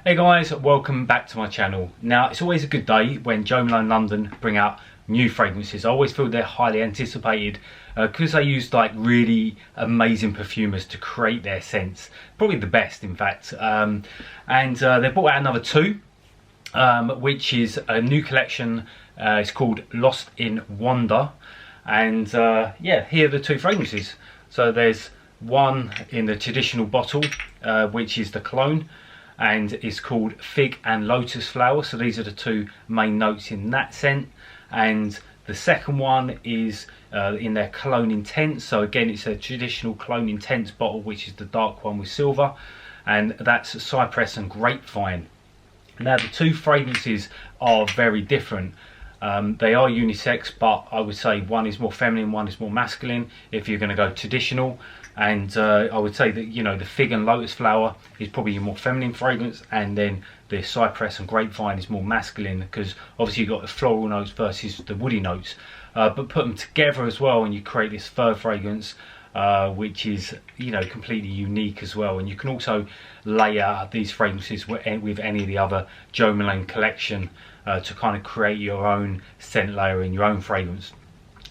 Hey guys, welcome back to my channel. Now, it's always a good day when Jo Malone London bring out new fragrances. I always feel they're highly anticipated because they use like really amazing perfumers to create their scents. Probably the best, in fact. They brought out another two, which is a new collection. It's called Lost in Wonder. And yeah, here are the two fragrances. So there's one in the traditional bottle, which is the Cologne, and it's called Fig and Lotus Flower. So these are the two main notes in that scent. And the second one is in their Cologne Intense. So again, it's a traditional Cologne Intense bottle, which is the dark one with silver, and that's Cypress and Grapevine. Now, the two fragrances are very different. They are unisex, but I would say one is more feminine, one is more masculine if you're going to go traditional. And I would say that, you know, the Fig and Lotus Flower is probably your more feminine fragrance, and then the Cypress and Grapevine is more masculine, because obviously you've got the floral notes versus the woody notes. But put them together as well and you create this third fragrance, which is, you know, completely unique as well. And you can also layer these fragrances with any of the other Jo Malone collection to kind of create your own scent layer in your own fragrance,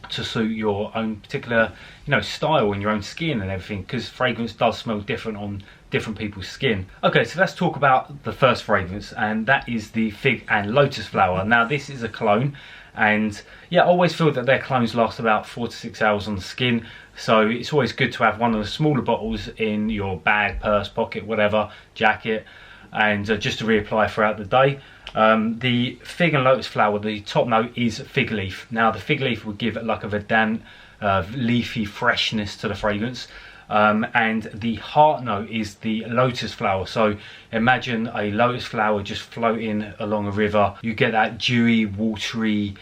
to suit your own particular, you know, style and your own skin and everything, because fragrance does smell different on different people's skin. Okay, so let's talk about the first fragrance, and that is the Fig and Lotus Flower. Now, this is a cologne, and yeah, I always feel that their colognes last about 4 to 6 hours on the skin, so it's always good to have one of the smaller bottles in your bag, purse, pocket, whatever, jacket, and just to reapply throughout the day. The Fig and Lotus Flower, the top note is fig leaf. Now, the fig leaf would give it like a verdant, leafy freshness to the fragrance. And the heart note is the lotus flower. So imagine a lotus flower just floating along a river. You get that dewy, watery,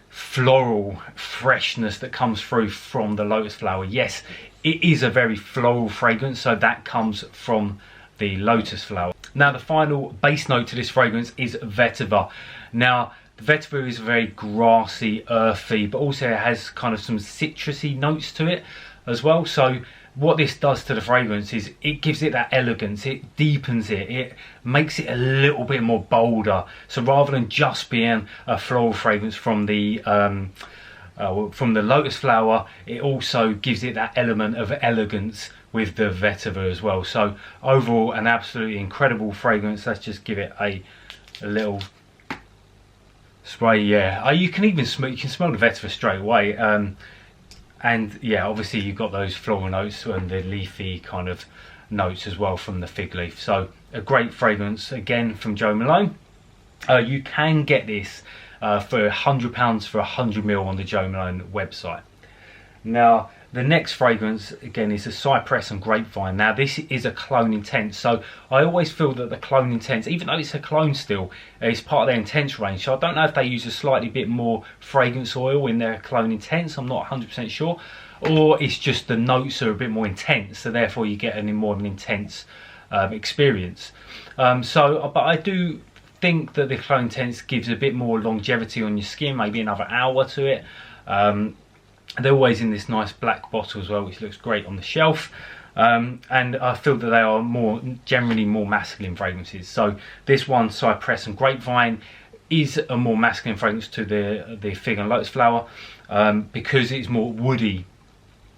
floral freshness that comes through from the lotus flower. Yes, it is a very floral fragrance, so that comes from the lotus flower. Now, the final base note to this fragrance is vetiver. Now, the vetiver is very grassy, earthy, but also it has kind of some citrusy notes to it as well. So what this does to the fragrance is it gives it that elegance, it deepens it, it makes it a little bit more bolder. So rather than just being a floral fragrance from the lotus flower, it also gives it that element of elegance with the vetiver as well. So overall, an absolutely incredible fragrance. Let's just give it a little spray. Yeah, you can even smell, you can smell the vetiver straight away. And yeah, obviously you've got those floral notes and the leafy kind of notes as well from the fig leaf. So a great fragrance again from Jo Malone. You can get this for £100 for 100ml on the Jo Malone website. Now, the next fragrance again is a Cypress and Grapevine. Now, this is a Cologne Intense, so I always feel that the Cologne Intense, even though it's a cologne still, it's part of their Intense range. So I don't know if they use a slightly bit more fragrance oil in their Cologne Intense, I'm not 100% sure, or it's just the notes are a bit more intense, so therefore you get more of an intense experience. But I do think that the Cologne Intense gives a bit more longevity on your skin, maybe another hour to it. They're always in this nice black bottle as well, which looks great on the shelf. And I feel that they are generally more masculine fragrances. So this one, Cypress and Grapevine, is a more masculine fragrance to the Fig and Lotus Flower, because it's more woody.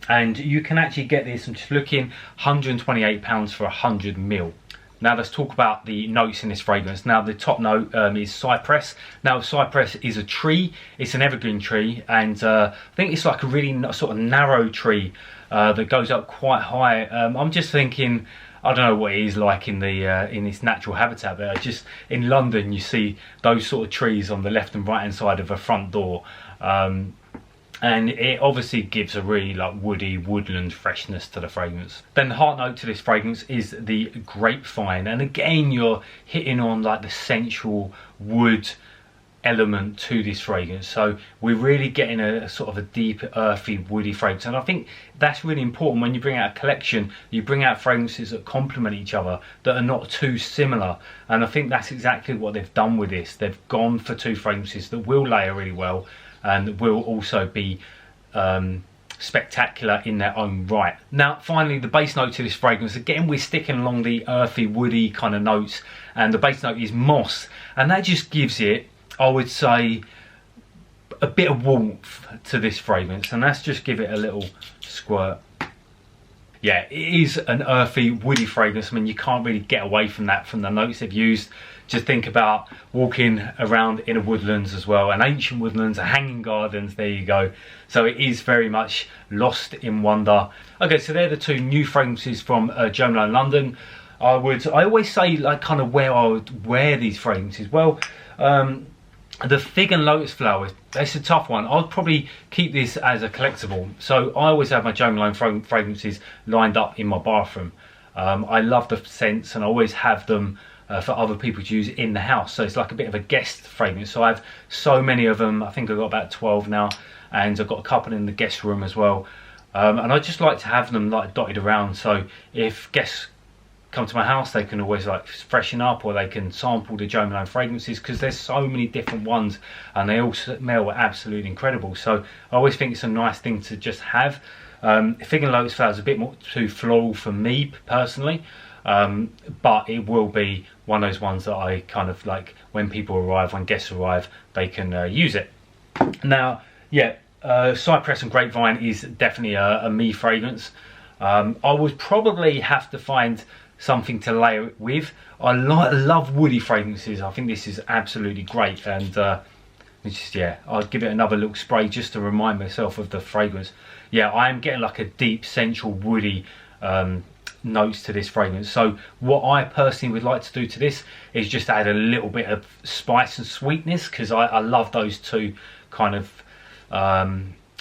And you can actually get this, I'm just looking, £128 for 100ml. Now let's talk about the notes in this fragrance. Now, the top note is cypress. Now, cypress is a tree, it's an evergreen tree, and I think it's like a really sort of narrow tree that goes up quite high. I'm just thinking, I don't know what it is like in its natural habitat there. Just in London you see those sort of trees on the left and right hand side of a front door. And it obviously gives a really like woody, woodland freshness to the fragrance. Then the heart note to this fragrance is the grapevine, and again you're hitting on like the sensual wood element to this fragrance. So we're really getting a sort of a deep, earthy, woody fragrance, and I think that's really important when you bring out a collection. You bring out fragrances that complement each other, that are not too similar, and I think that's exactly what they've done with this. They've gone for two fragrances that will layer really well and will also be spectacular in their own right. Now finally, the base note to this fragrance, again we're sticking along the earthy, woody kind of notes, and the base note is moss, and that just gives it, I would say, a bit of warmth to this fragrance, and let's just give it a little squirt. Yeah, it is an earthy, woody fragrance. I mean, you can't really get away from that from the notes they've used. Just think about walking around in a woodlands as well, and ancient woodlands, hanging gardens, there you go. So it is very much lost in wonder. Okay, so they're the two new fragrances from Jo Malone London. I always say, like, kind of where I would wear these fragrances. Well, the Fig and Lotus Flower, that's a tough one. I'd probably keep this as a collectible. So I always have my Jo Malone fragrances lined up in my bathroom. I love the scents, and I always have them for other people to use in the house. So it's like a bit of a guest fragrance. So I have so many of them. I think I've got about 12 now, and I've got a couple in the guest room as well. And I just like to have them like dotted around. So if guests come to my house, they can always like freshen up, or they can sample the Jo Malone fragrances, because there's so many different ones and they all smell absolutely incredible. So I always think it's a nice thing to just have. Fig and Lotus Flower is a bit more too floral for me personally, but it will be one of those ones that I kind of like, when people arrive, when guests arrive, they can use it. Now, yeah, Cypress and Grapevine is definitely a me fragrance. I would probably have to find something to layer it with. I love woody fragrances. I think this is absolutely great, and it's just, yeah, I'd give it another little spray just to remind myself of the fragrance. Yeah, I am getting like a deep central woody notes to this fragrance. So what I personally would like to do to this is just add a little bit of spice and sweetness, because I love those two kind of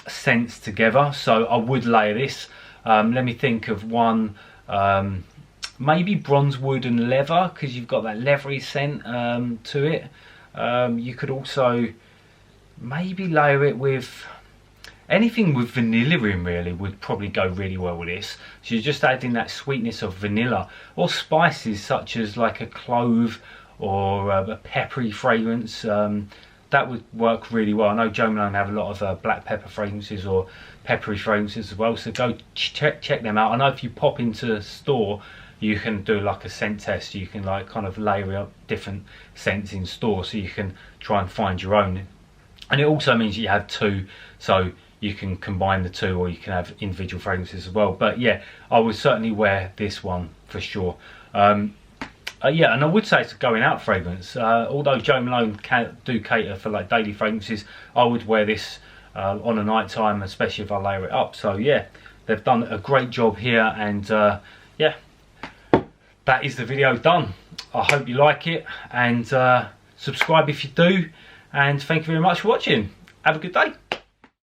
scents together. So I would layer this. Let me think of one. Maybe bronze wood and leather, because you've got that leathery scent to it. You could also maybe layer it with anything with vanilla in, really would probably go really well with this. So you're just adding that sweetness of vanilla, or spices such as like a clove or a peppery fragrance. That would work really well. I know Jo Malone have a lot of black pepper fragrances or peppery fragrances as well, so go check them out. I know if you pop into the store, you can do like a scent test. You can like kind of layer up different scents in store, so you can try and find your own. And it also means you have two, so you can combine the two, or you can have individual fragrances as well. But yeah, I would certainly wear this one for sure. Yeah, and I would say it's a going out fragrance. Although Jo Malone do cater for like daily fragrances, I would wear this on a night time, especially if I layer it up. So yeah, they've done a great job here, and yeah, that is the video done. I hope you like it, and subscribe if you do, and thank you very much for watching. Have a good day.